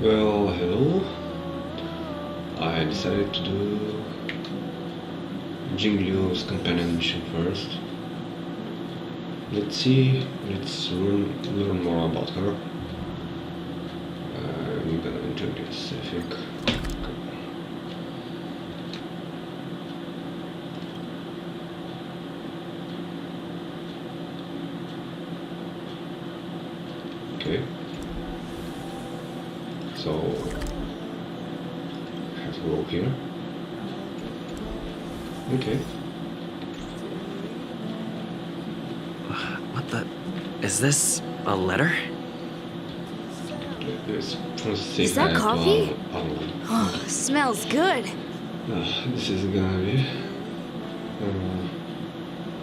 Well, hello. I decided to do Jingliu's companion mission first. Let's see, let's learn more about her. I'm gonna enjoy this, I think. Okay. So, I have to go here. Okay. What the... Is this a letter? Let's say Is that hi to coffee? Arnold. Oh, smells good. This is gonna be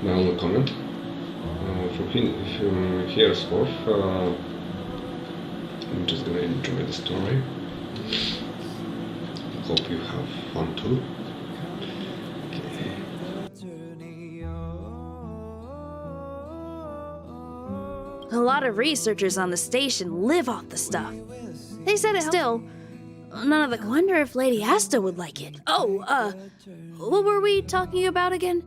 my only comment. From here's forth, I'm just gonna enjoy the story. Hope you have fun too. Okay. A lot of researchers on the station live off the stuff. They said it still. None of the. I wonder if Lady Asta would like it. Oh, what were we talking about again?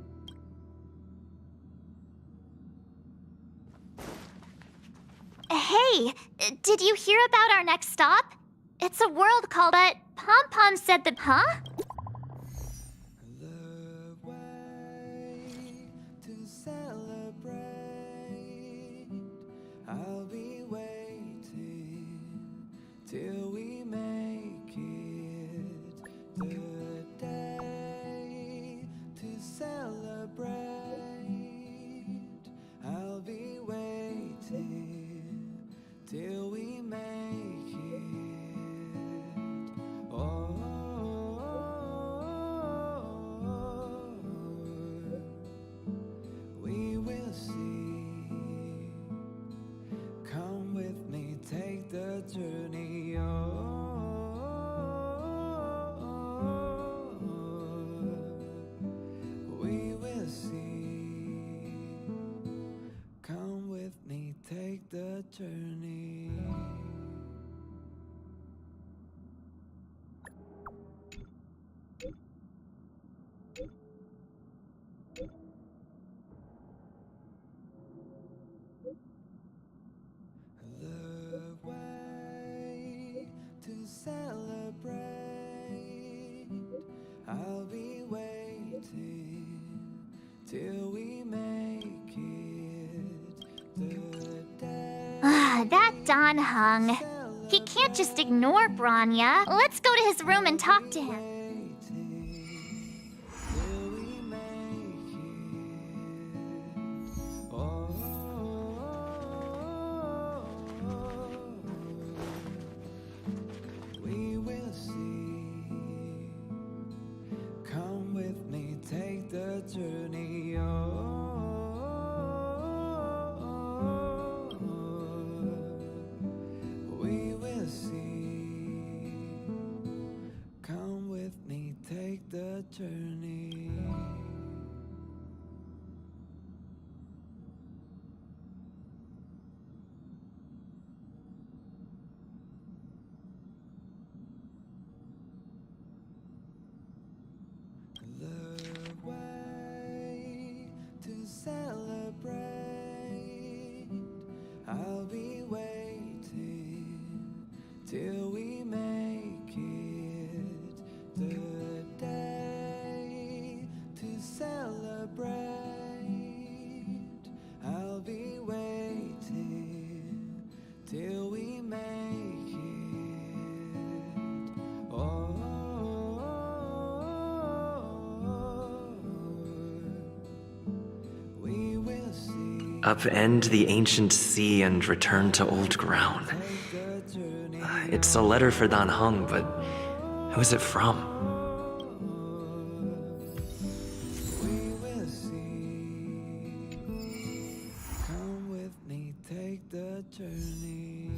Hey, did you hear about our next stop? It's a world called Pom Pom said the. Huh? I'll be waiting till we make it the day to celebrate. I'll be waiting till we make it. Oh, we will see. Come with me, take the journey. We will see. Come with me, take the journey. The way to celebrate. I'll be waiting till we make it the day. That Don Hung. He can't just ignore Branya. Let's go to his room and talk to him. Till we make it. Oh, we will see. Come with me, take the journey. We will see. Come with me, take the journey. The way to celebrate. I'll be waiting till we make it the day to celebrate. I'll be waiting till we make it. Oh, we will see. Upend the ancient sea and return to old ground. It's a letter for Dan Heng, but who is it from? We will see. Come with me, take the journey.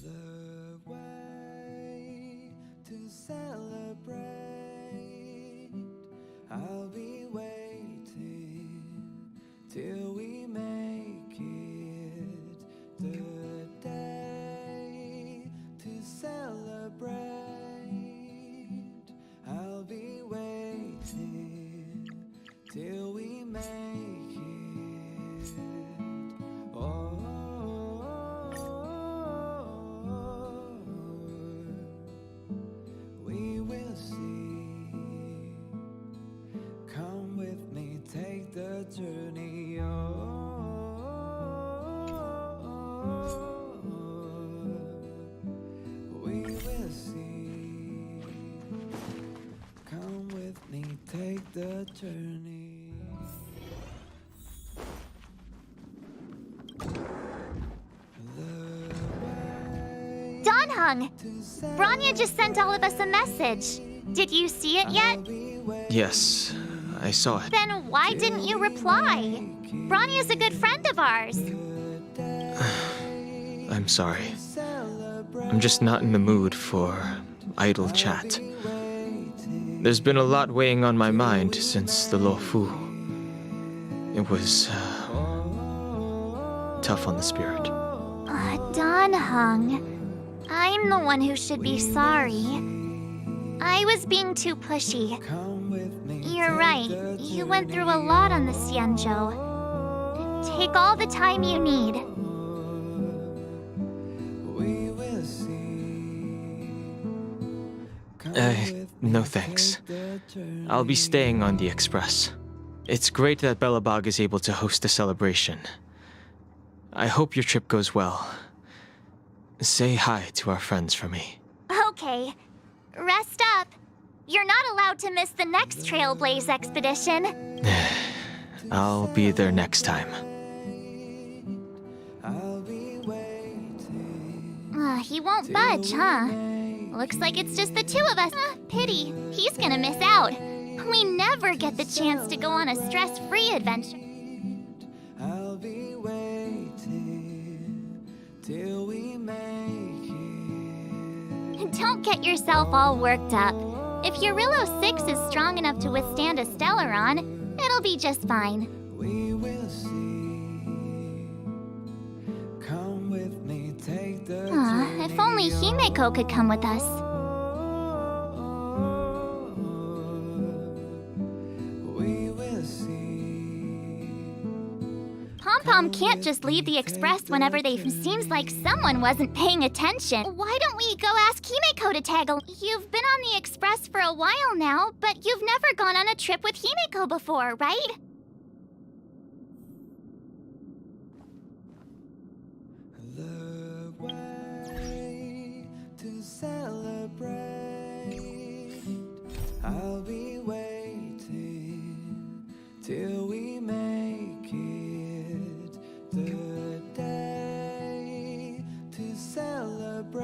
The way to till we make it. Oh, we will see. Come with me, take the journey. We will see. Come with me, take the journey. Don Hung, Bronya just sent all of us a message. Did you see it yet? Yes, I saw it. Then why didn't you reply? Bronya's a good friend of ours. I'm sorry. I'm just not in the mood for idle chat. There's been a lot weighing on my mind since the Lo Fu. It was tough on the spirit. Don Hung, I'm the one who should be sorry. I was being too pushy. You're right, you went through a lot on the Xianzhou. Take all the time you need. We will see. No thanks. I'll be staying on the Express. It's great that Belobog is able to host a celebration. I hope your trip goes well. Say hi to our friends for me. Okay, rest up. You're not allowed to miss the next Trailblaze expedition. I'll be there next time. I'll be waiting. He won't budge, huh? Looks like it's just the two of us. Pity. He's gonna miss out. We never get the chance to go on a stress-free adventure. I'll be waiting till we make it. Don't get yourself all worked up. If your Rillo 6 is strong enough to withstand a Stellaron, it'll be just fine. We will see. Come with me, take the journey. If only Himeko could come with us. We will see. Pom-Pom can't just leave the Express whenever they seems like someone wasn't paying attention. Why don't we go ask Himeko to tag along? You've been on the Express for a while now, but you've never gone on a trip with Himeko before, right? The way to celebrate. I'll be waiting till we make it. The day to celebrate.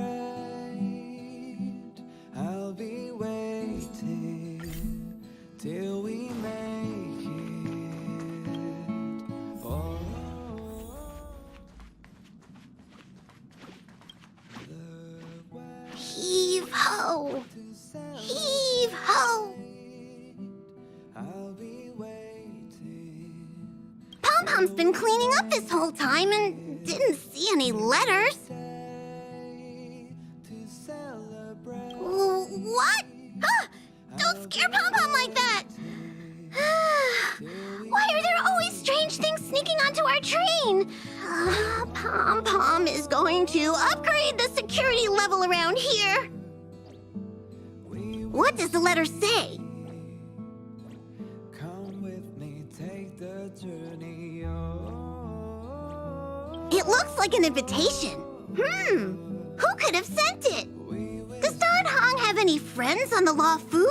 I'll be waiting till we make it. Oh. Heave ho! Heave ho! I'll be waiting. Pom-Pom's been cleaning up this whole time and didn't see any letters. To celebrate. What? Don't scare Pom-Pom like that! Why are there always strange things sneaking onto our train? Pom-Pom is going to upgrade the security level around here. What does the letter say? Come with me, take the journey. It looks like an invitation. Who could have sent it? Does Don Hong have any friends on the Lo Fu?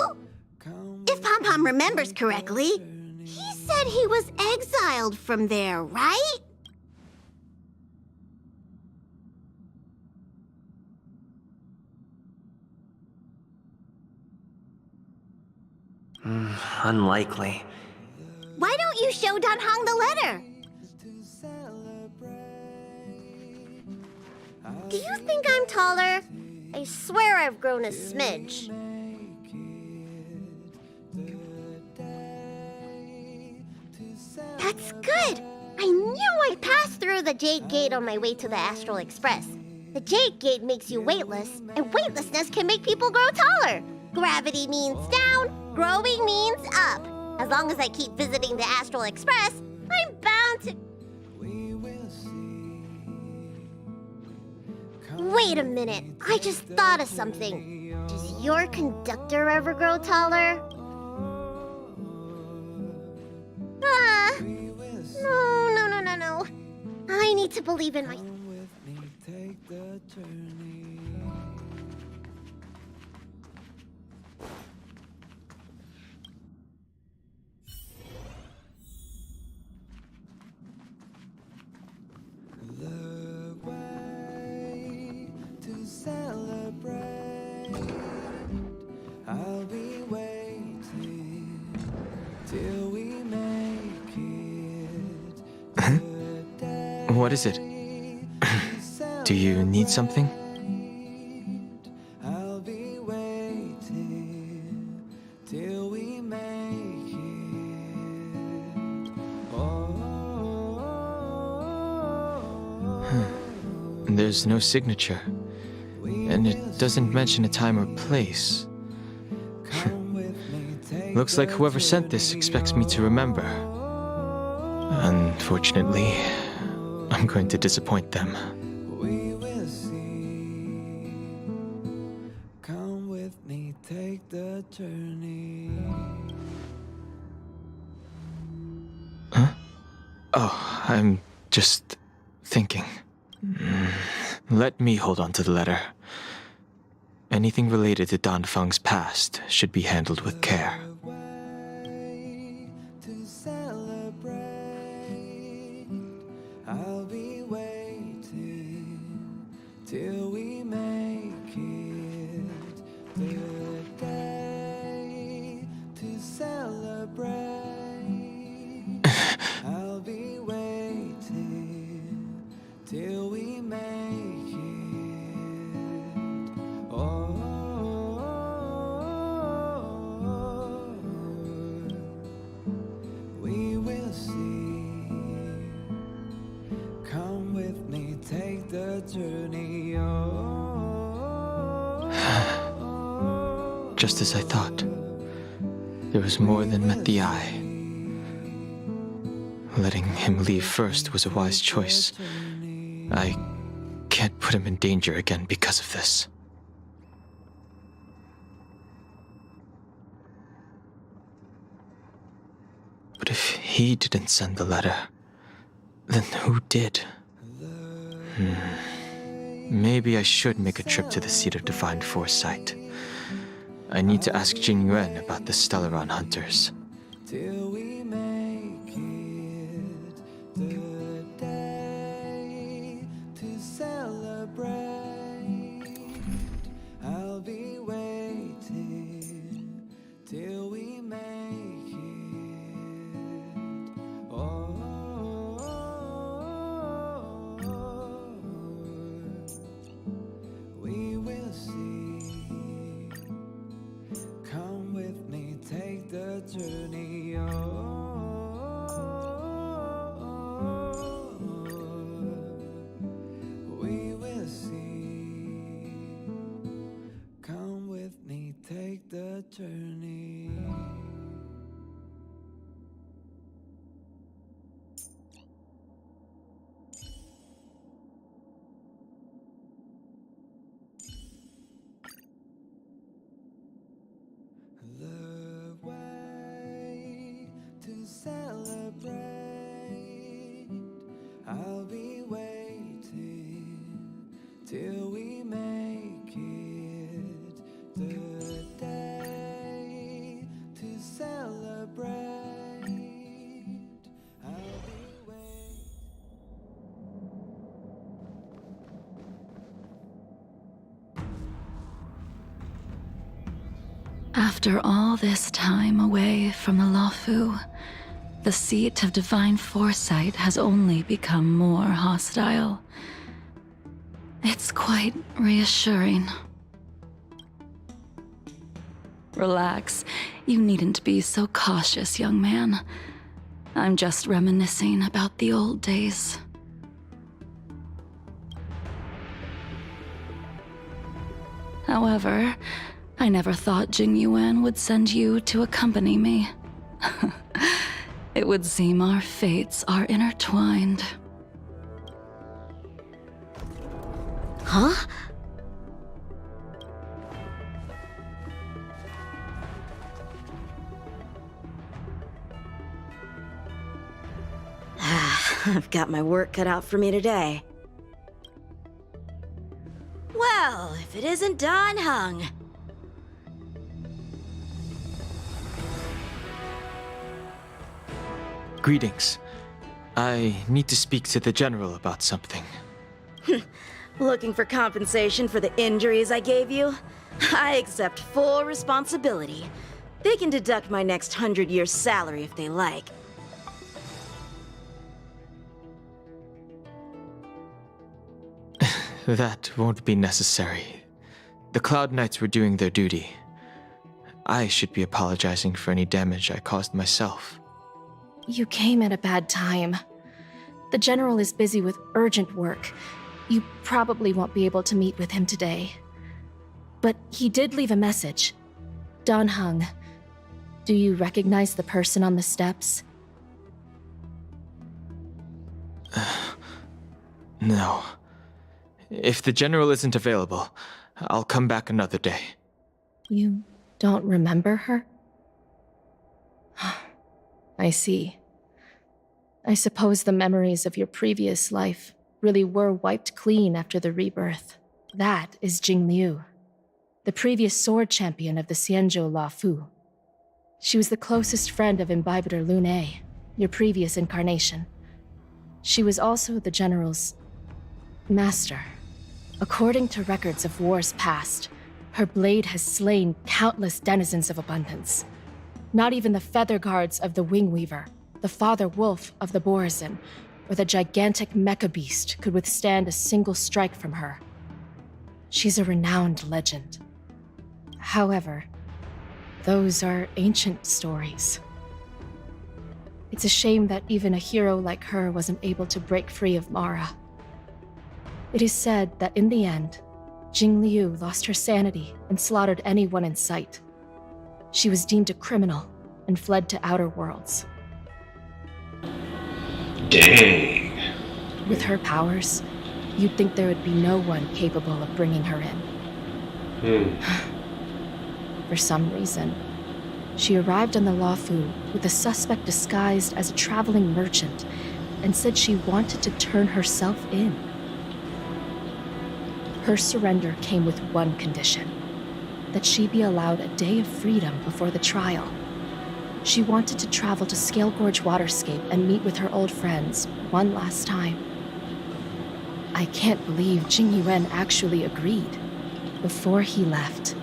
If Pom-Pom remembers correctly, he said he was exiled from there, right? Unlikely. Why don't you show Don Hong the letter? Do you think I'm taller? I swear I've grown a smidge. That's good. I knew I'd pass through the Jade Gate on my way to the Astral Express. The Jade Gate makes you weightless, and weightlessness can make people grow taller. Gravity means down, growing means up. As long as I keep visiting the Astral Express, I'm bound to... We will see. Wait a minute, I just thought of something. Does your conductor ever grow taller? No. I need to believe in my... With me, take the journey. The way to celebrate. I'll be waiting till we make it. What is it? Do you need something? I'll be waiting till we make it. There's no signature, and it doesn't mention a time or place. Looks like whoever sent this expects me to remember. Unfortunately, I'm going to disappoint them. We will see. Come with me, take the journey. Huh? Oh, I'm just thinking. Let me hold on to the letter. Anything related to Dan Feng's past should be handled with care. To celebrate, I'll be waiting till we make it. The day to celebrate, I'll be waiting till we make it. We will see. Come with me, take the journey. Just as I thought. There was more than met the eye. Letting him leave first was a wise choice. I can't put him in danger again because of this. But if he didn't send the letter, then who did? Maybe I should make a trip to the seat of divine foresight. I need to ask Jingliu about the Stellaron hunters. Till we make it. The day to celebrate. I'll be waiting till we make it. We will see. Come with me, take the journey. We will see. Come with me, take the journey. The way to celebrate. I'll be waiting till we make it. The day to celebrate. I'll be waiting. After all this time away from the Luofu, the seat of divine foresight has only become more hostile. It's quite reassuring. Relax. You needn't be so cautious, young man. I'm just reminiscing about the old days. However, I never thought Jingliu would send you to accompany me. It would seem our fates are intertwined. Huh? I've got my work cut out for me today. Well, if it isn't Dan Heng. Greetings. I need to speak to the General about something. Looking for compensation for the injuries I gave you? I accept full responsibility. They can deduct my next 100 years' salary if they like. That won't be necessary. The Cloud Knights were doing their duty. I should be apologizing for any damage I caused myself. You came at a bad time. The General is busy with urgent work. You probably won't be able to meet with him today. But he did leave a message. Dan Heng. Do you recognize the person on the steps? No. If the General isn't available, I'll come back another day. You don't remember her? I see. I suppose the memories of your previous life really were wiped clean after the rebirth. That is Jingliu, the previous sword champion of the Xianzhou La Fu. She was the closest friend of Imbibitor Lune, your previous incarnation. She was also the General's master. According to records of wars past, her blade has slain countless denizens of abundance. Not even the feather guards of the Wing Weaver, the father wolf of the Borazin, or the gigantic mecha beast could withstand a single strike from her. She's a renowned legend. However, those are ancient stories. It's a shame that even a hero like her wasn't able to break free of Mara. It is said that in the end, Jingliu lost her sanity and slaughtered anyone in sight. She was deemed a criminal and fled to outer worlds. Dang. With her powers, you'd think there would be no one capable of bringing her in. For some reason, she arrived on the Luofu with a suspect disguised as a traveling merchant and said she wanted to turn herself in. Her surrender came with one condition, that she be allowed a day of freedom before the trial. She wanted to travel to Scale Gorge Waterscape and meet with her old friends one last time. I can't believe Jing Yuan actually agreed. Before he left,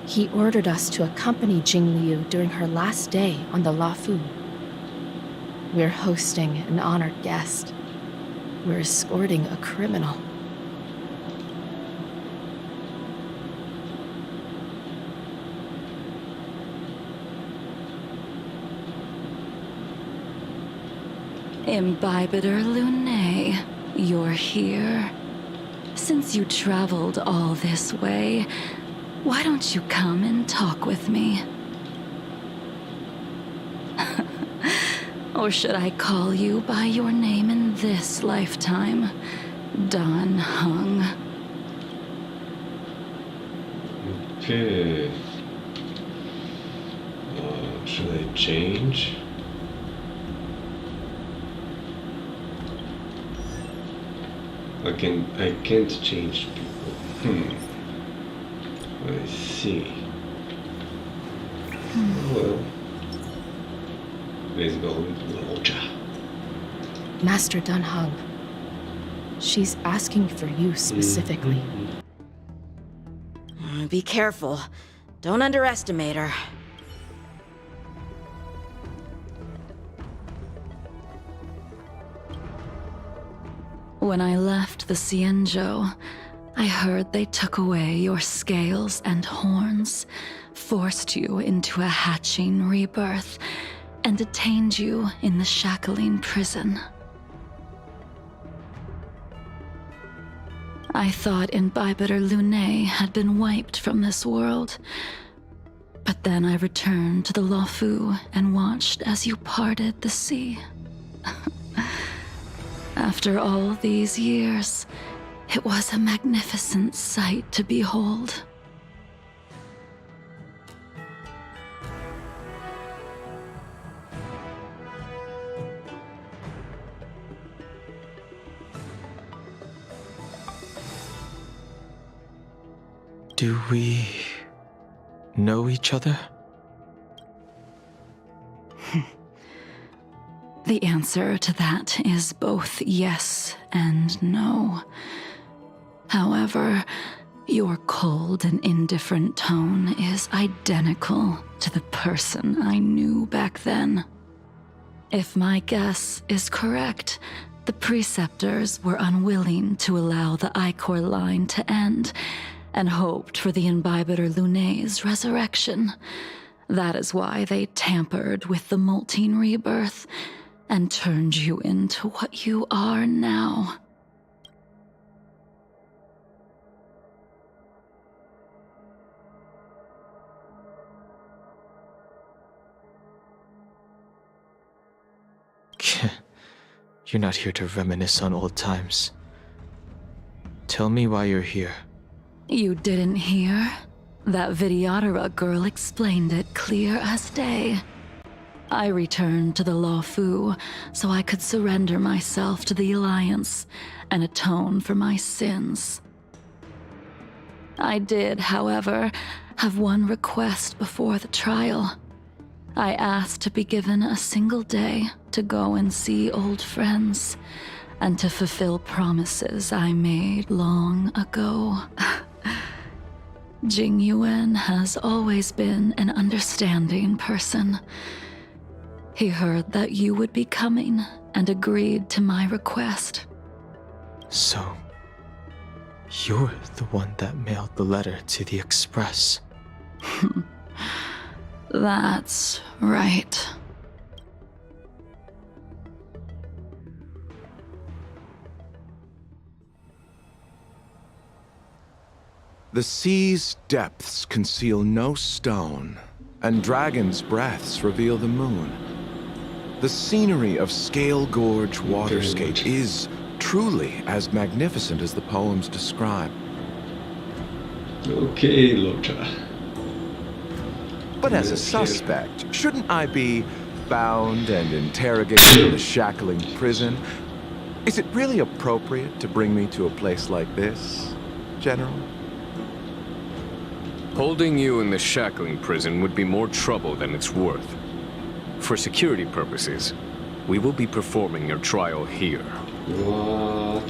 he ordered us to accompany Jingliu during her last day on the Luofu. We're hosting an honored guest. We're escorting a criminal. Imbibitor Lune, you're here. Since you traveled all this way, why don't you come and talk with me? Or should I call you by your name in this lifetime? Dan Heng. Okay. Should I change? I can't change people. I see. Oh, well. Let's go with Loja. Master Dan Heng. She's asking for you specifically. Be careful. Don't underestimate her. When I left the Xianzhou, I heard they took away your scales and horns, forced you into a hatching rebirth, and detained you in the shackling prison. I thought Imbibitor Lune had been wiped from this world, But then I returned to the Luofu and watched as you parted the sea. After all these years, it was a magnificent sight to behold. Do we know each other? The answer to that is both yes and no. However, your cold and indifferent tone is identical to the person I knew back then. If my guess is correct, the preceptors were unwilling to allow the Ichor line to end and hoped for the Imbibiter Lunay's resurrection. That is why they tampered with the molting rebirth and turned you into what you are now. You're not here to reminisce on old times. Tell me why you're here. You didn't hear? That Vidyadhara girl explained it clear as day. I returned to the Luofu so I could surrender myself to the Alliance and atone for my sins. I did, however, have one request before the trial. I asked to be given a single day to go and see old friends and to fulfill promises I made long ago. Jingliu has always been an understanding person. He heard that you would be coming and agreed to my request. So, you're the one that mailed the letter to the Express. That's right. The sea's depths conceal no stone, and dragons' breaths reveal the moon. The scenery of Scale Gorge Waterscape is truly as magnificent as the poems describe. Okay, Locha. But as a suspect, shouldn't I be bound and interrogated in the shackling prison? Is it really appropriate to bring me to a place like this, General? Holding you in the shackling prison would be more trouble than it's worth. For security purposes, we will be performing your trial here. What?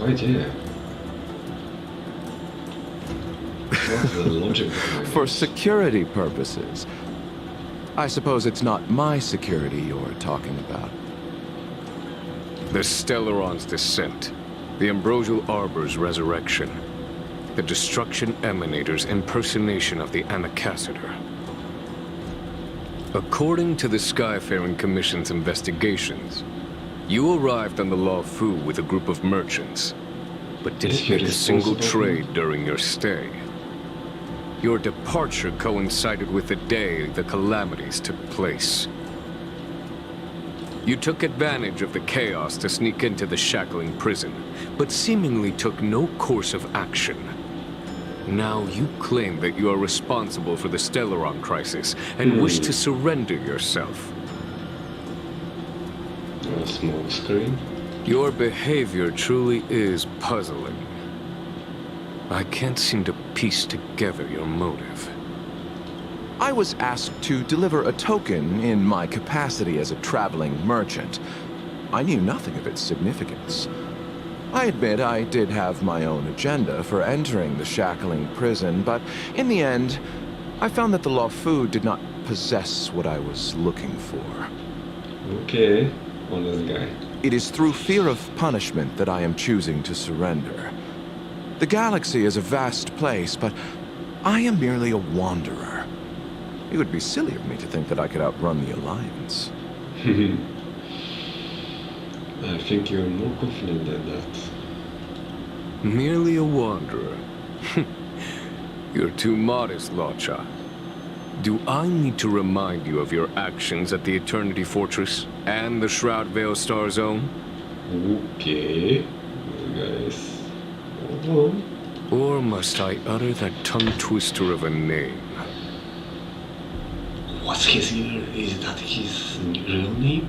Right here. What's the logic behind For this? security purposes. I suppose it's not my security you're talking about. The Stellaron's descent, the Ambrosial Arbor's resurrection, the Destruction Emanator's impersonation of the Anacaster. According to the Skyfaring Commission's investigations, you arrived on the Luofu with a group of merchants, but didn't make a single trade during your stay. Your departure coincided with the day the calamities took place. You took advantage of the chaos to sneak into the shackling prison, but seemingly took no course of action. Now you claim that you are responsible for the Stellaron crisis and wish to surrender yourself. A smoke screen? Your behavior truly is puzzling. I can't seem to piece together your motive. I was asked to deliver a token in my capacity as a traveling merchant. I knew nothing of its significance. I admit I did have my own agenda for entering the shackling prison, but in the end, I found that the Luofu did not possess what I was looking for. Okay, honest guy. It is through fear of punishment that I am choosing to surrender. The galaxy is a vast place, but I am merely a wanderer. It would be silly of me to think that I could outrun the Alliance. I think you're more confident than that. Merely a wanderer. You're too modest, Locha. Do I need to remind you of your actions at the Eternity Fortress and the Shroud Veil Star Zone? Okay, guys. Hold on. Or must I utter that tongue twister of a name? What's his real? Is that his real name?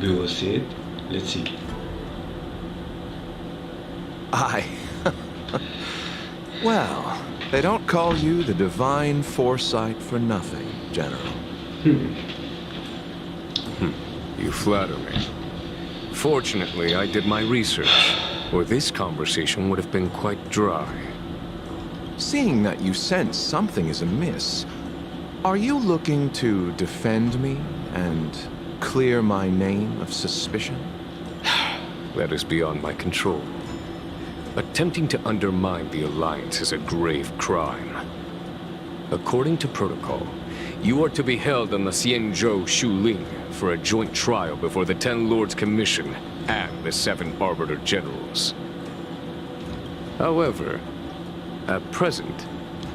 We will see it. Let's see. Well, they don't call you the Divine Foresight for nothing, General. You flatter me. Fortunately, I did my research, or this conversation would have been quite dry. Seeing that you sense something is amiss, are you looking to defend me and clear my name of suspicion? That is beyond my control. Attempting to undermine the Alliance is a grave crime. According to protocol, you are to be held on the Xianzhou Shuling for a joint trial before the 10 Lords Commission and the 7 Arbiter Generals. However, at present,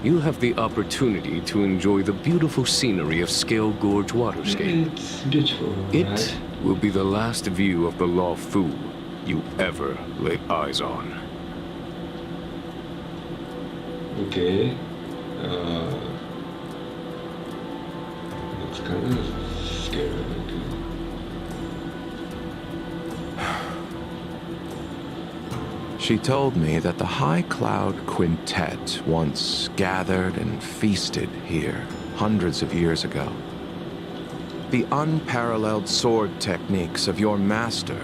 you have the opportunity to enjoy the beautiful scenery of Scale Gorge Waterscape. It's beautiful. It will be the last view of the Law Fu you ever lay eyes on. Okay. It's kind of scary. She told me that the High Cloud Quintet once gathered and feasted here hundreds of years ago. The unparalleled sword techniques of your master,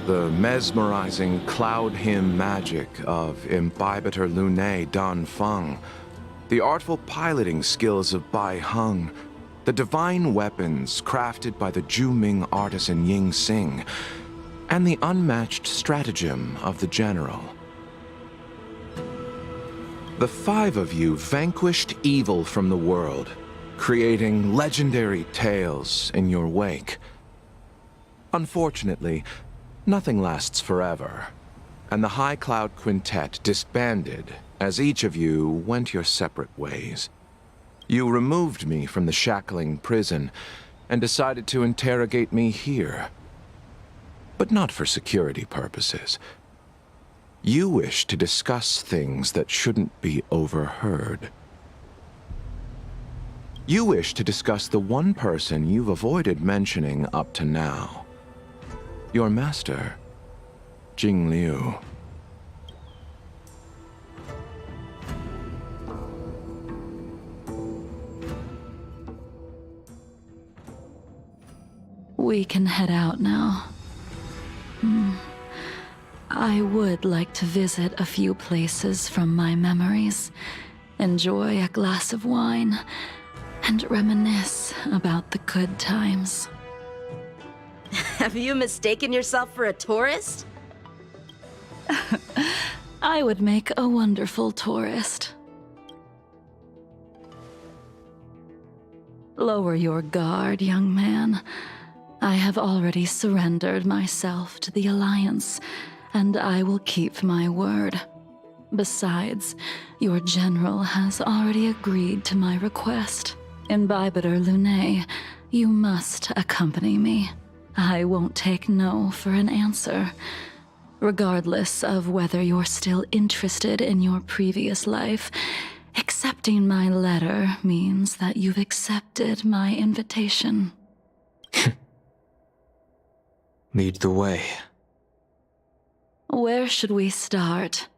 the mesmerizing cloud hymn magic of Imbibitor Lunae Dan Feng, the artful piloting skills of Bai Heng, the divine weapons crafted by the Juming artisan Ying Xing, and the unmatched stratagem of the general. The 5 of you vanquished evil from the world, creating legendary tales in your wake. Unfortunately, nothing lasts forever, and the High Cloud Quintet disbanded as each of you went your separate ways. You removed me from the shackling prison and decided to interrogate me here. But not for security purposes. You wish to discuss things that shouldn't be overheard. You wish to discuss the one person you've avoided mentioning up to now. Your master, Jingliu. We can head out now. I would like to visit a few places from my memories, enjoy a glass of wine, and reminisce about the good times. Have you mistaken yourself for a tourist? I would make a wonderful tourist. Lower your guard, young man. I have already surrendered myself to the Alliance, and I will keep my word. Besides, your general has already agreed to my request. Imbibitor Lunae, you must accompany me. I won't take no for an answer. Regardless of whether you're still interested in your previous life, accepting my letter means that you've accepted my invitation. Lead the way. Where should we start?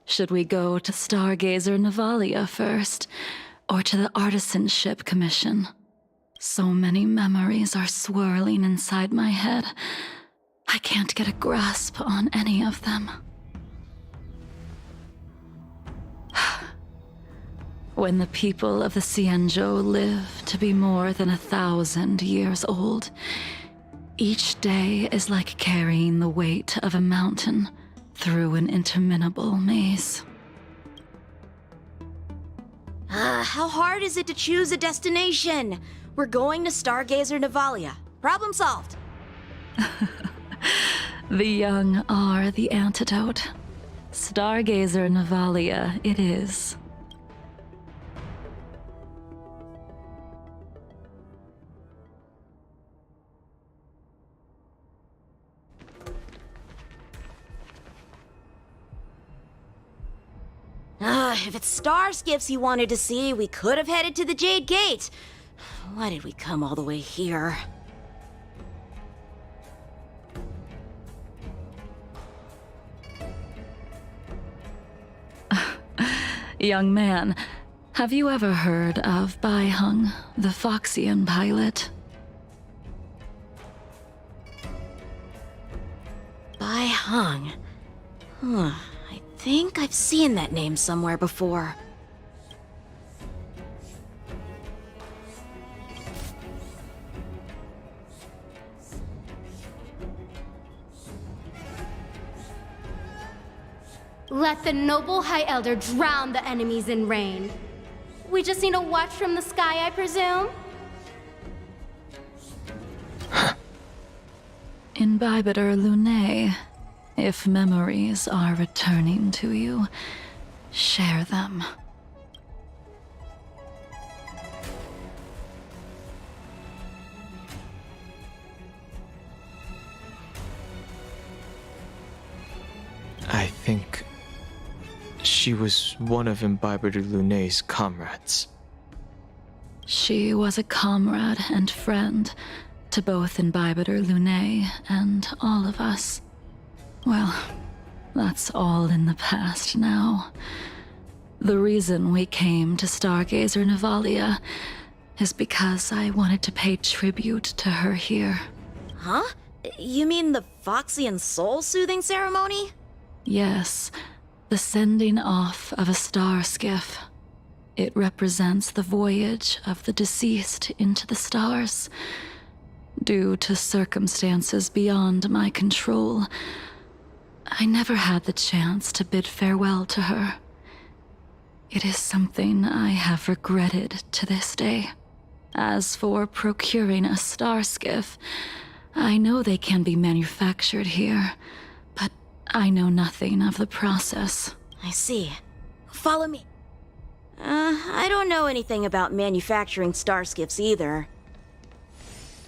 Should we go to Stargazer Navalia first, or to the Artisanship Commission? So many memories are swirling inside my head. I can't get a grasp on any of them. When the people of the Xianzhou live to be more than 1,000 years old, each day is like carrying the weight of a mountain through an interminable maze. How hard is it to choose a destination? We're going to Stargazer Navalia. Problem solved. The young are the antidote. Stargazer Navalia it is. If it's star skiffs you wanted to see, we could have headed to the Jade Gate. Why did we come all the way here? Young man, have you ever heard of Bai Hung, the Foxian pilot? Bai Hung. I think I've seen that name somewhere before. Let the noble High Elder drown the enemies in rain. We just need a watch from the sky, I presume? Imbibitor Lunae, if memories are returning to you, share them. I think she was one of Imbibitor Lunae's comrades. She was a comrade and friend to both Imbibitor Lunae and all of us. Well, that's all in the past now. The reason we came to Stargazer Navalia is because I wanted to pay tribute to her here. Huh? You mean the Foxian soul-soothing ceremony? Yes, the sending off of a star skiff. It represents the voyage of the deceased into the stars. Due to circumstances beyond my control, I never had the chance to bid farewell to her. It is something I have regretted to this day. As for procuring a star skiff, I know they can be manufactured here, but I know nothing of the process. I see. Follow me. I don't know anything about manufacturing star skiffs either.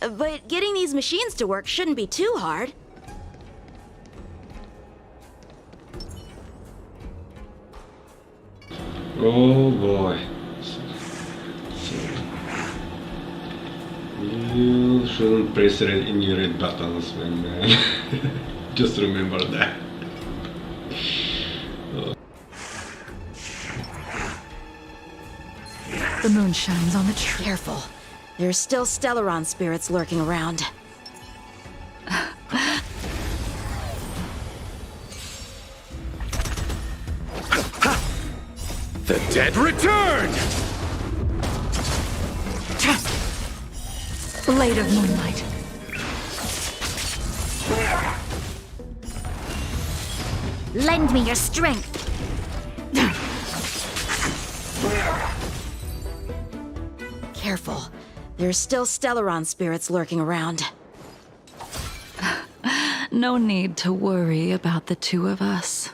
But getting these machines to work shouldn't be too hard. Oh boy. So, you shouldn't press red in your red buttons, man. Just remember that. The moon shines on the tree. Careful. There's still Stellaron spirits lurking around. The dead return! Blade of moonlight. Lend me your strength. Careful. There's still Stellaron spirits lurking around. No need to worry about the two of us.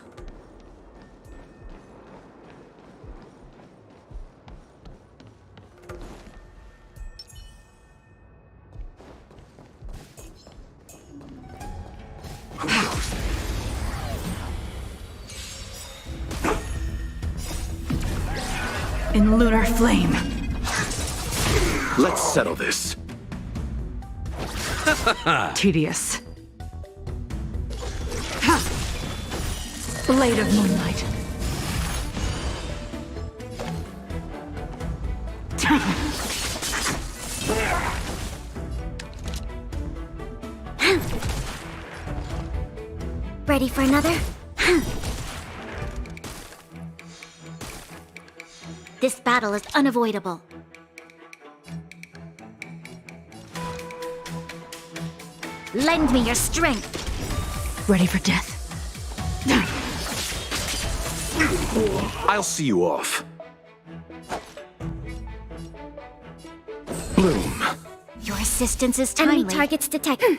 In lunar flame. Let's settle this. Tedious. Blade of moonlight. Ready for another? This battle is unavoidable. Lend me your strength. Ready for death. I'll see you off. Bloom. Your assistance is timely. Enemy targets detected.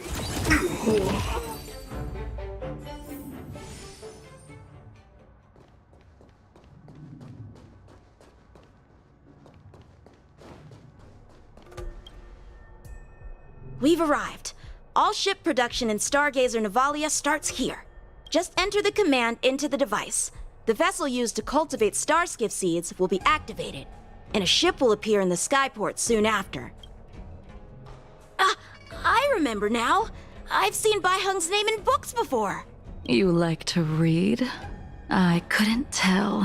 We've arrived. All ship production in Stargazer Navalia starts here. Just enter the command into the device. The vessel used to cultivate starskiff seeds will be activated, and a ship will appear in the skyport soon after. I remember now. I've seen Bai Hung's name in books before. You like to read? I couldn't tell.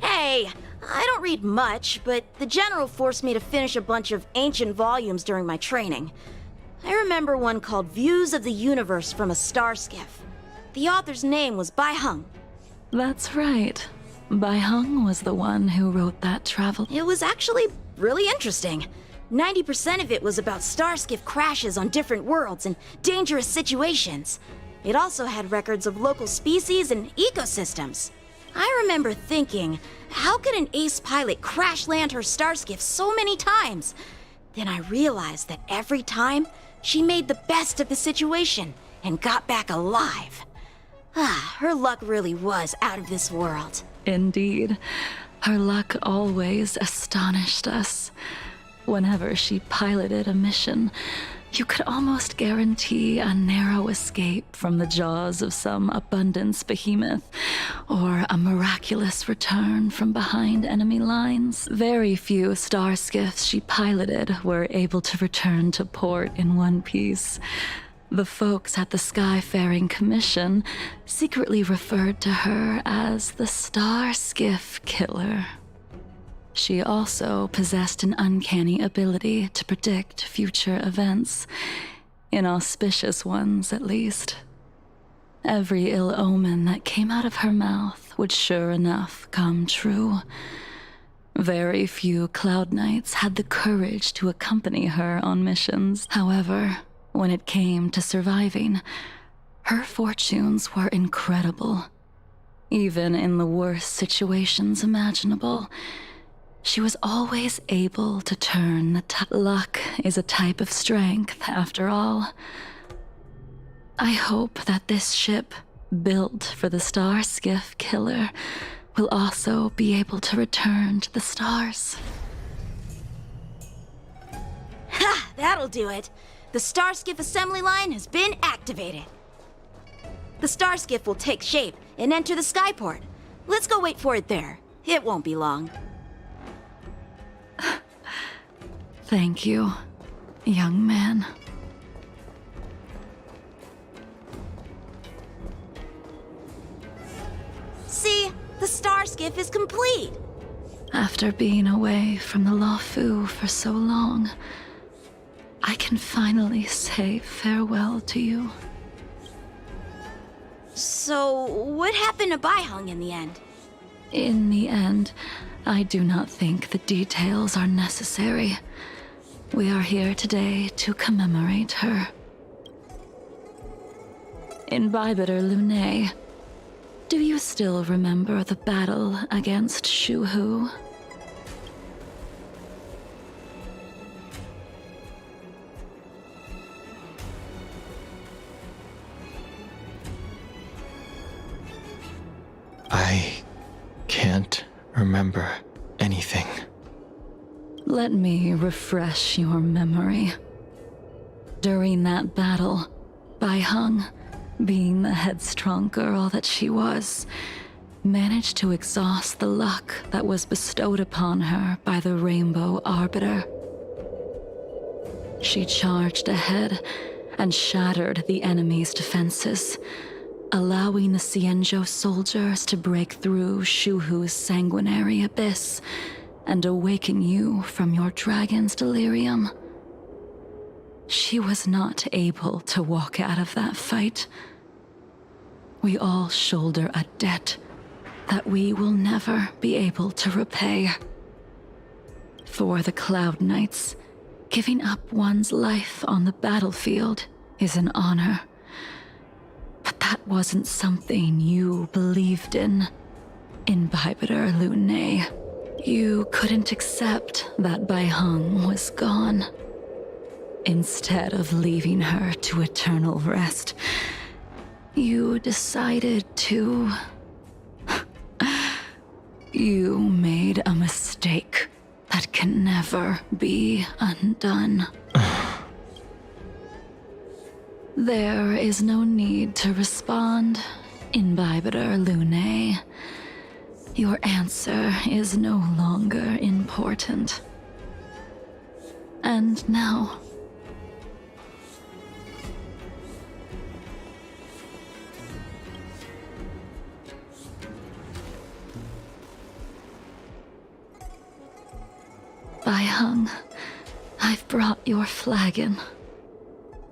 Hey, I don't read much, but the general forced me to finish a bunch of ancient volumes during my training. I remember one called Views of the Universe from a Starskiff. The author's name was Bai Hung. That's right. Bai Hung was the one who wrote that travel. It was actually really interesting. 90% of it was about starskiff crashes on different worlds and dangerous situations. It also had records of local species and ecosystems. I remember thinking, how could an ace pilot crash land her starskiff so many times? Then I realized that every time, she made the best of the situation and got back alive. Her luck really was out of this world. Indeed. Her luck always astonished us. Whenever she piloted a mission, you could almost guarantee a narrow escape from the jaws of some abundance behemoth, or a miraculous return from behind enemy lines. Very few starskiffs she piloted were able to return to port in one piece. The folks at the Skyfaring Commission secretly referred to her as the Starskiff Killer. She also possessed an uncanny ability to predict future events, inauspicious ones at least. Every ill omen that came out of her mouth would sure enough come true. Very few Cloud Knights had the courage to accompany her on missions. However, when it came to surviving, her fortunes were incredible. Even in the worst situations imaginable, she was always able to turn the luck is a type of strength, after all. I hope that this ship, built for the Starskiff Killer, will also be able to return to the stars. Ha! That'll do it. The Starskiff assembly line has been activated. The Starskiff will take shape and enter the skyport. Let's go wait for it there. It won't be long. Thank you, young man. See, the Starskiff is complete. After being away from the Luofu for so long, I can finally say farewell to you. So, what happened to Bai Hung in the end? In the end, I do not think the details are necessary. We are here today to commemorate her. In Bibiter Lune, do you still remember the battle against Shuhu? I can't remember anything. Let me refresh your memory. During that battle, Bai Hung, being the headstrong girl that she was, managed to exhaust the luck that was bestowed upon her by the Rainbow Arbiter. She charged ahead and shattered the enemy's defenses, allowing the Xianzhou soldiers to break through Shuhu's sanguinary abyss and awaken you from your dragon's delirium. She was not able to walk out of that fight. We all shoulder a debt that we will never be able to repay. For the Cloud Knights, giving up one's life on the battlefield is an honor. But that wasn't something you believed in Bibiter Lune. You couldn't accept that Bai Hung was gone. Instead of leaving her to eternal rest, you decided to... You made a mistake that can never be undone. There is no need to respond, Bibiter Lune. Your answer is no longer important. And now, Bai Hung, I've brought your flagon.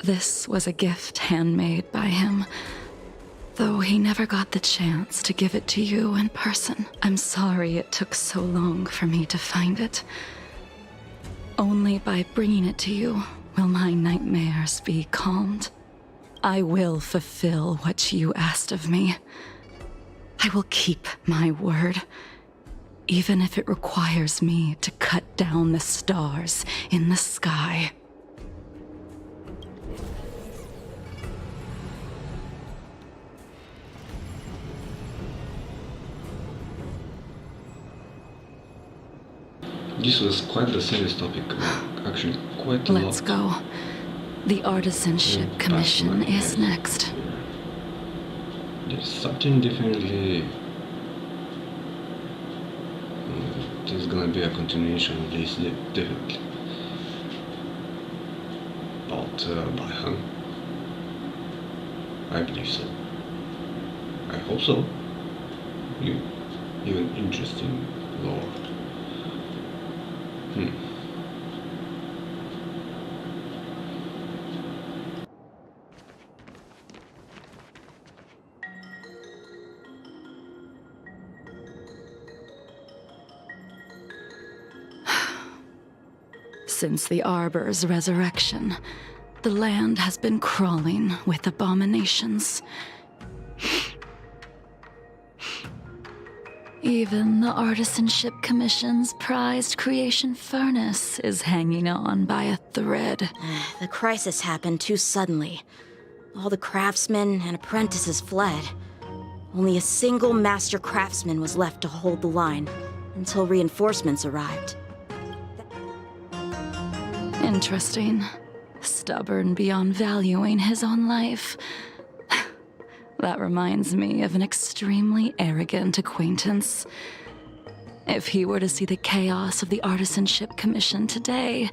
This was a gift handmade by him, though he never got the chance to give it to you in person. I'm sorry it took so long for me to find it. Only by bringing it to you will my nightmares be calmed. I will fulfill what you asked of me. I will keep my word, even if it requires me to cut down the stars in the sky. This was quite a serious topic, actually quite a lot. Let's go. The Artisanship Commission is next. There's something definitely... there's gonna be a continuation of this, definitely. About Bai Hung. I believe so. I hope so. Even interesting lore. Since the Arbor's resurrection, the land has been crawling with abominations. Even the Artisanship Commission's prized creation furnace is hanging on by a thread. The crisis happened too suddenly. All the craftsmen and apprentices fled. Only a single master craftsman was left to hold the line until reinforcements arrived. Interesting. Stubborn beyond valuing his own life. That reminds me of an extremely arrogant acquaintance. If he were to see the chaos of the Artisanship Commission today,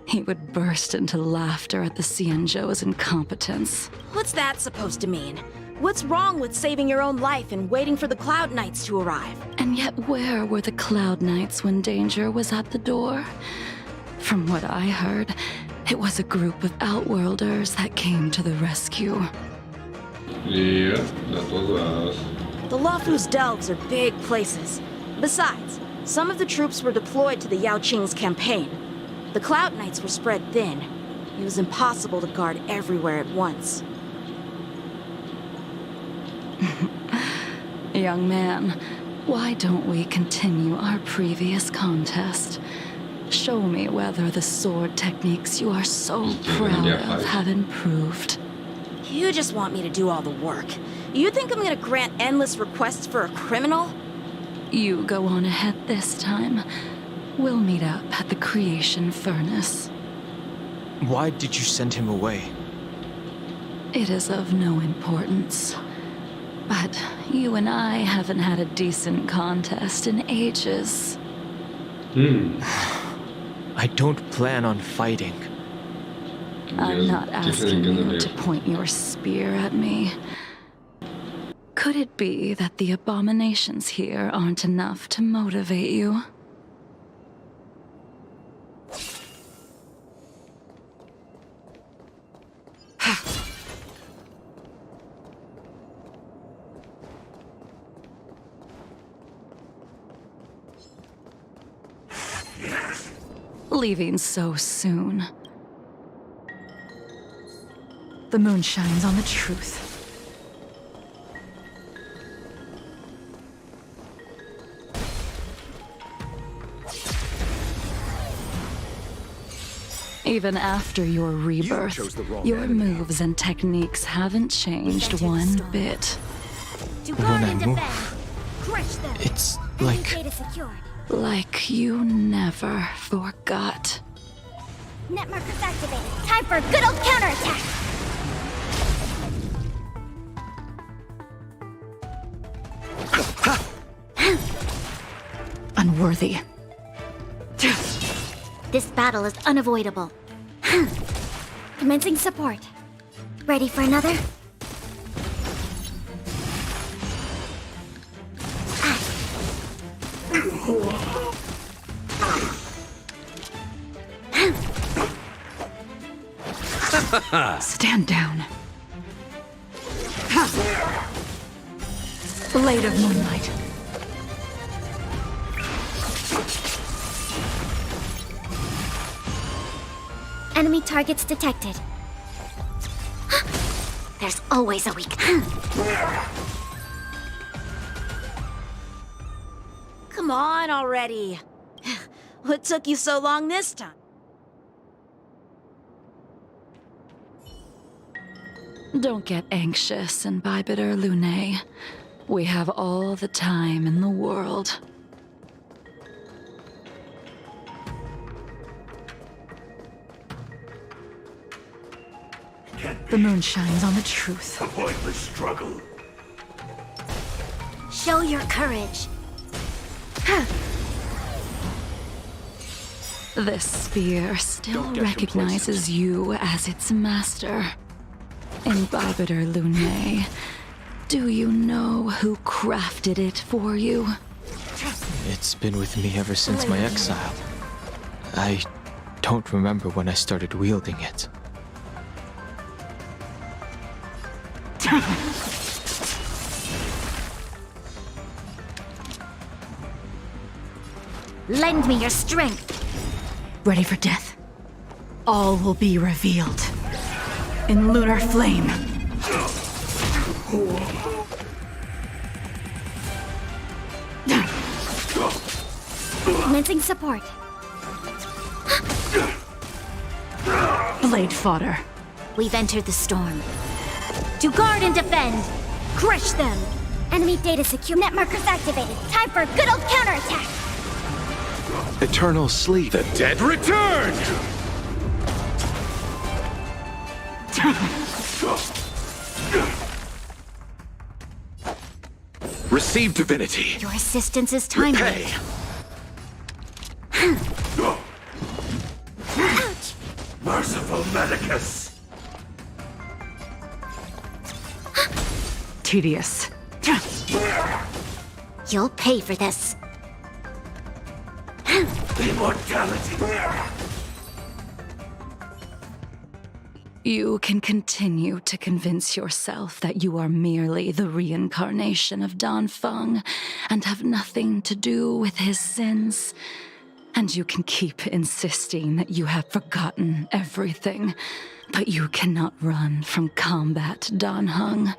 he would burst into laughter at the Xianzhou's incompetence. What's that supposed to mean? What's wrong with saving your own life and waiting for the Cloud Knights to arrive? And yet where were the Cloud Knights when danger was at the door? From what I heard, it was a group of Outworlders that came to the rescue. Yeah, that was us. The Luofu's delves are big places. Besides, some of the troops were deployed to the Yao Qing's campaign. The Cloud Knights were spread thin. It was impossible to guard everywhere at once. Young man, why don't we continue our previous contest? Show me whether the sword techniques you are so proud of have improved. You just want me to do all the work. You think I'm gonna grant endless requests for a criminal? You go on ahead this time. We'll meet up at the creation furnace. Why did you send him away? It is of no importance. But you and I haven't had a decent contest in ages. I don't plan on fighting. I'm not asking you to point your spear at me. Could it be that the abominations here aren't enough to motivate you? Leaving so soon. The moon shines on the truth. Even after your rebirth, your moves and techniques haven't changed one bit. When I move, it's like you never forgot. Net markers activated. Time for a good old counterattack! unworthy. This battle is unavoidable. Commencing support. Ready for another? Stand down. Blade of Moonlight. Enemy targets detected. There's always a weak. Come on already. What took you so long this time? Don't get anxious, Imbibitor Lunae. We have all the time in the world. The moon shines on the truth. A pointless struggle. Show your courage. This spear still Don't get recognizes you as its master. Imbibitor Lunae, do you know who crafted it for you? It's been with me ever since my exile. I don't remember when I started wielding it. Lend me your strength. Ready for death? All will be revealed. In lunar flame. Commencing support. Blade fodder. We've entered the storm. To guard and defend! Crush them! Enemy data secure. Net markers activated. Time for a good old counterattack! Eternal sleep. The dead return! Receive divinity. Your assistance is timely. Repay. Ouch! Merciful Medicus. Tedious. You'll pay for this. Immortality. You can continue to convince yourself that you are merely the reincarnation of Dan Feng and have nothing to do with his sins. And you can keep insisting that you have forgotten everything, but you cannot run from combat, Dan Heng.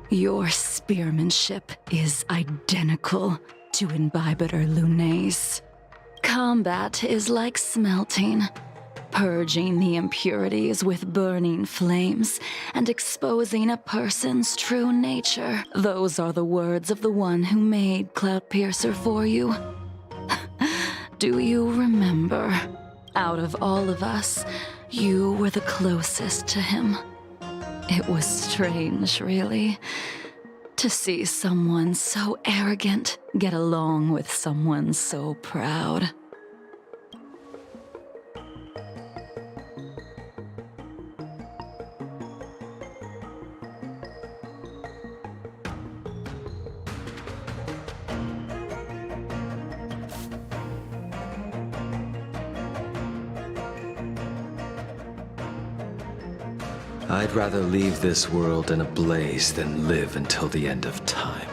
Your spearmanship is identical to Imbibitor Lunae's. Combat is like smelting, purging the impurities with burning flames and exposing a person's true nature. Those are the words of the one who made Cloudpiercer for you. Do you remember? Out of all of us, you were the closest to him. It was strange, really, to see someone so arrogant get along with someone so proud. I'd rather leave this world in a blaze than live until the end of time.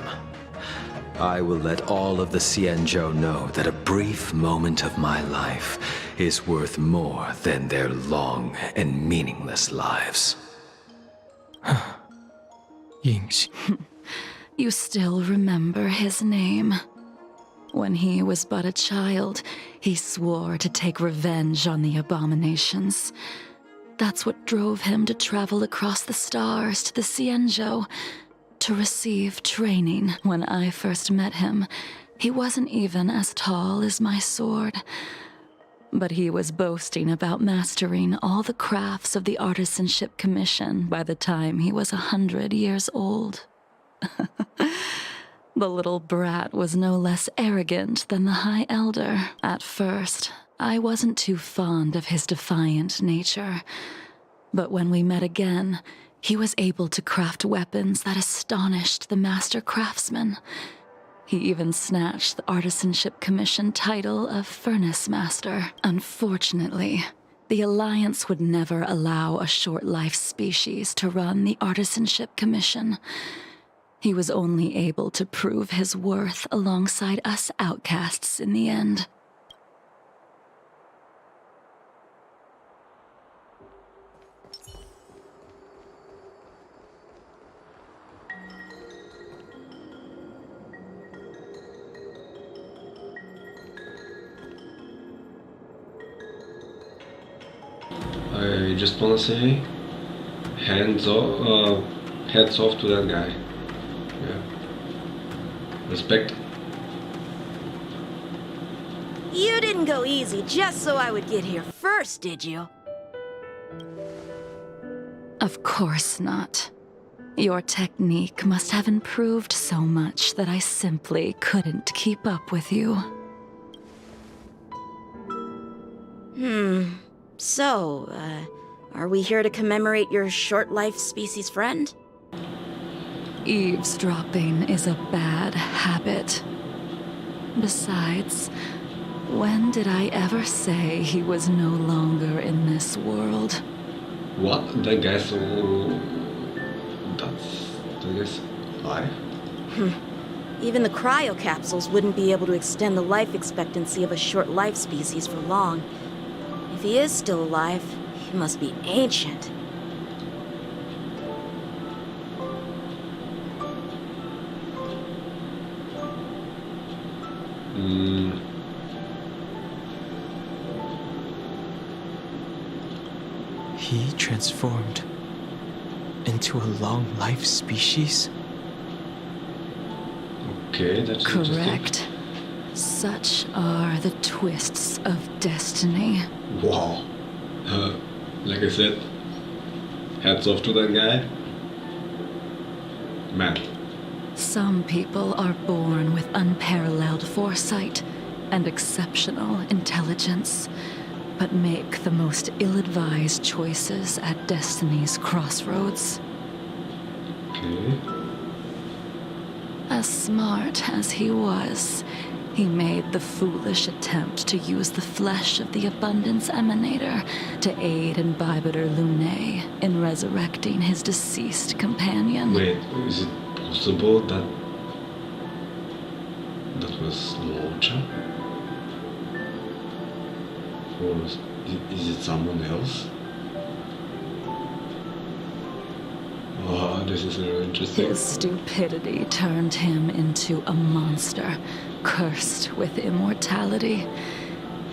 I will let all of the Xianzhou know that a brief moment of my life is worth more than their long and meaningless lives. Yingxi. You still remember his name. When he was but a child, he swore to take revenge on the abominations. That's what drove him to travel across the stars to the Xianzhou to receive training. When I first met him, he wasn't even as tall as my sword. But he was boasting about mastering all the crafts of the Artisanship Commission by the time he was 100 years old. The little brat was no less arrogant than the High Elder. At first, I wasn't too fond of his defiant nature. But when we met again, he was able to craft weapons that astonished the master craftsman. He even snatched the Artisanship Commission title of Furnace Master. Unfortunately, the Alliance would never allow a short-life species to run the Artisanship Commission. He was only able to prove his worth alongside us outcasts in the end. I just wanna say, heads off to that guy. Yeah. Respect. You didn't go easy just so I would get here first, did you? Of course not. Your technique must have improved so much that I simply couldn't keep up with you. So, are we here to commemorate your short-life species friend? Eavesdropping is a bad habit. Besides, when did I ever say he was no longer in this world? What? That guy's that guy's alive? Even the cryocapsules wouldn't be able to extend the life expectancy of a short-life species for long. If he is still alive, he must be ancient. He transformed into a long-life species? Okay, that's correct. Such are the twists of destiny. Wow. Like I said, hats off to that guy. Man. Some people are born with unparalleled foresight and exceptional intelligence, but make the most ill-advised choices at destiny's crossroads. Okay. As smart as he was, he made the foolish attempt to use the flesh of the Abundance Emanator to aid in Bibiter Lunae in resurrecting his deceased companion. Wait, is it possible that that was Locha? Or is it someone else? Oh, this is very interesting. His stupidity turned him into a monster, cursed with immortality.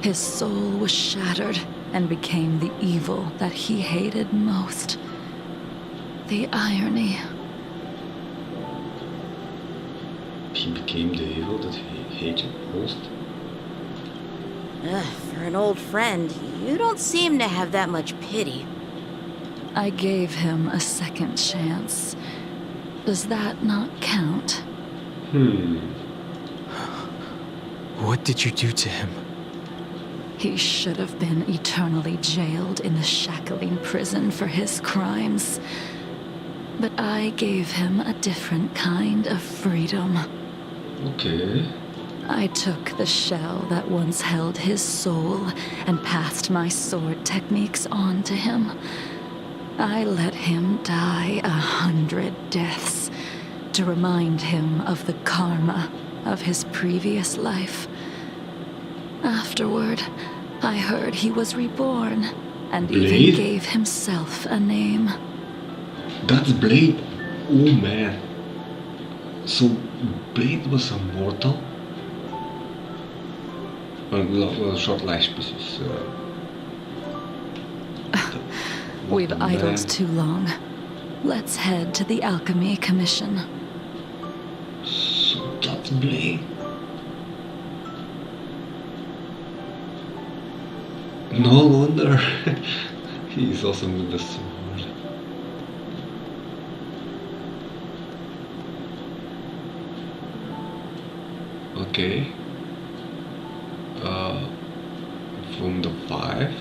His soul was shattered and became the evil that he hated most. The irony. He became the evil that he hated most? For an old friend, you don't seem to have that much pity. I gave him a second chance. Does that not count? What did you do to him? He should have been eternally jailed in the shackling prison for his crimes. But I gave him a different kind of freedom. Okay. I took the shell that once held his soul and passed my sword techniques on to him. I let him die 100 deaths to remind him of the karma of his previous life. Afterward, I heard he was reborn and Blade? even gave himself a name. That's Blade. Oh man. So Blade was a mortal? Well, short life species. We've idled too long. Let's head to the Alchemy Commission. So that's Blade. No wonder. He's awesome with the sword. Okay. From the 5?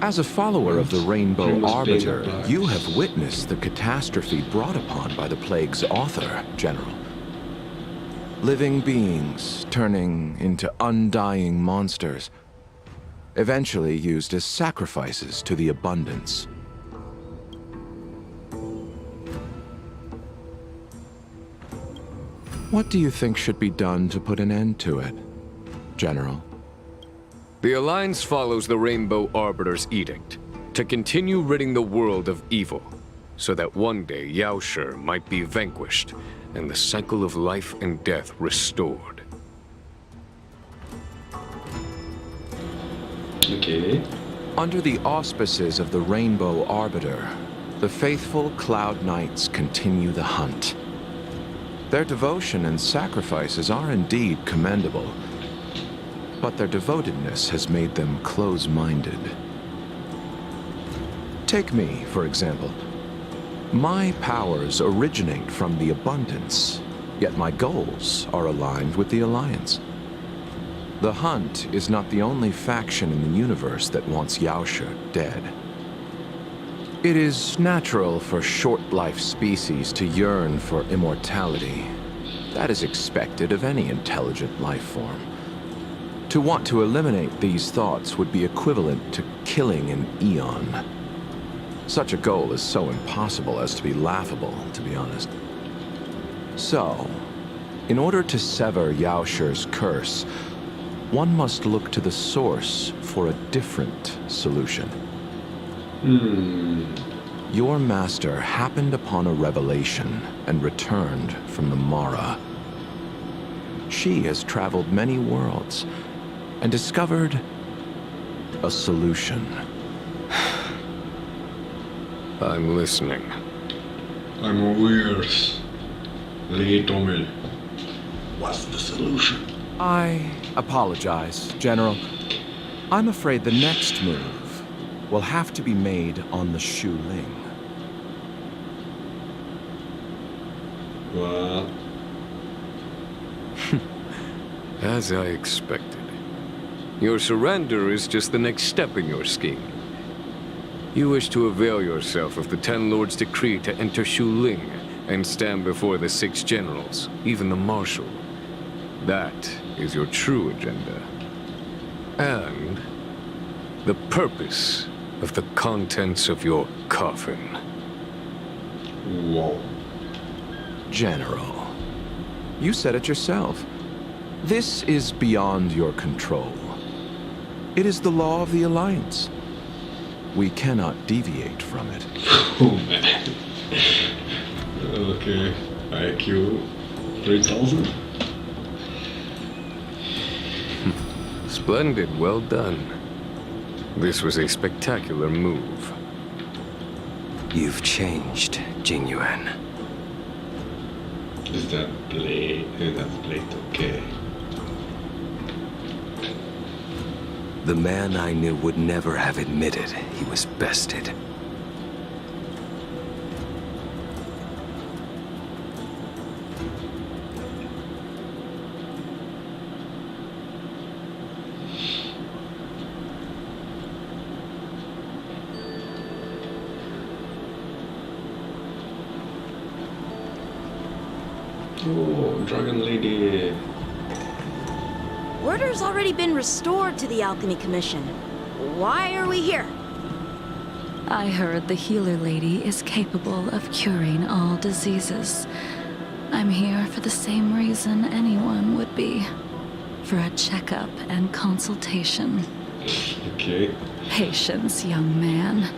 As a follower of the Rainbow Famous Arbiter, Black. you have witnessed the catastrophe brought upon by the plague's author, General. Living beings turning into undying monsters, eventually used as sacrifices to the abundance. What do you think should be done to put an end to it, General? The Alliance follows the Rainbow Arbiter's edict to continue ridding the world of evil, so that one day Yaoshi might be vanquished and the cycle of life and death restored. Okay. Under the auspices of the Rainbow Arbiter, the faithful Cloud Knights continue the hunt. Their devotion and sacrifices are indeed commendable, but their devotedness has made them close-minded. Take me, for example. My powers originate from the abundance, yet my goals are aligned with the Alliance. The Hunt is not the only faction in the universe that wants Yaoshi dead. It is natural for short-life species to yearn for immortality. That is expected of any intelligent life form. To want to eliminate these thoughts would be equivalent to killing an eon. Such a goal is so impossible as to be laughable, to be honest. So, in order to sever Yaoshi's curse, one must look to the source for a different solution. Your master happened upon a revelation and returned from the Mara. She has traveled many worlds and discovered a solution. I'm listening. I'm aware. Lay Tomil. What's the solution? I apologize, General. I'm afraid the next move will have to be made on the Shu Ling. What? As I expected. Your surrender is just the next step in your scheme. You wish to avail yourself of the Ten Lords' decree to enter Shu Ling and stand before the 6 generals, even the Marshal. That is your true agenda. And the purpose of the contents of your coffin. Whoa. General, you said it yourself. This is beyond your control. It is the law of the Alliance. We cannot deviate from it. Oh man. Okay. IQ 3000? Splendid, well done. This was a spectacular move. You've changed, Jingyuan. Is that blade? That's blade okay? The man I knew would never have admitted he was bested. Oh, Dragon Lady. Order's already been restored to the Alchemy Commission. Why are we here? I heard the healer lady is capable of curing all diseases. I'm here for the same reason anyone would be. For a checkup and consultation. Okay. Patience, young man.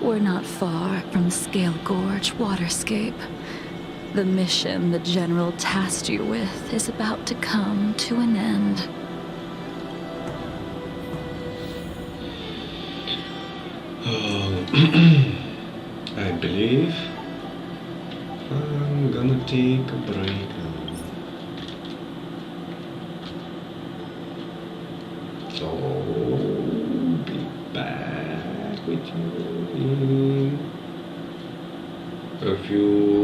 We're not far from Scale Gorge waterscape. The mission the General tasked you with is about to come to an end. I believe I'm gonna take a break now. So be back with you in a few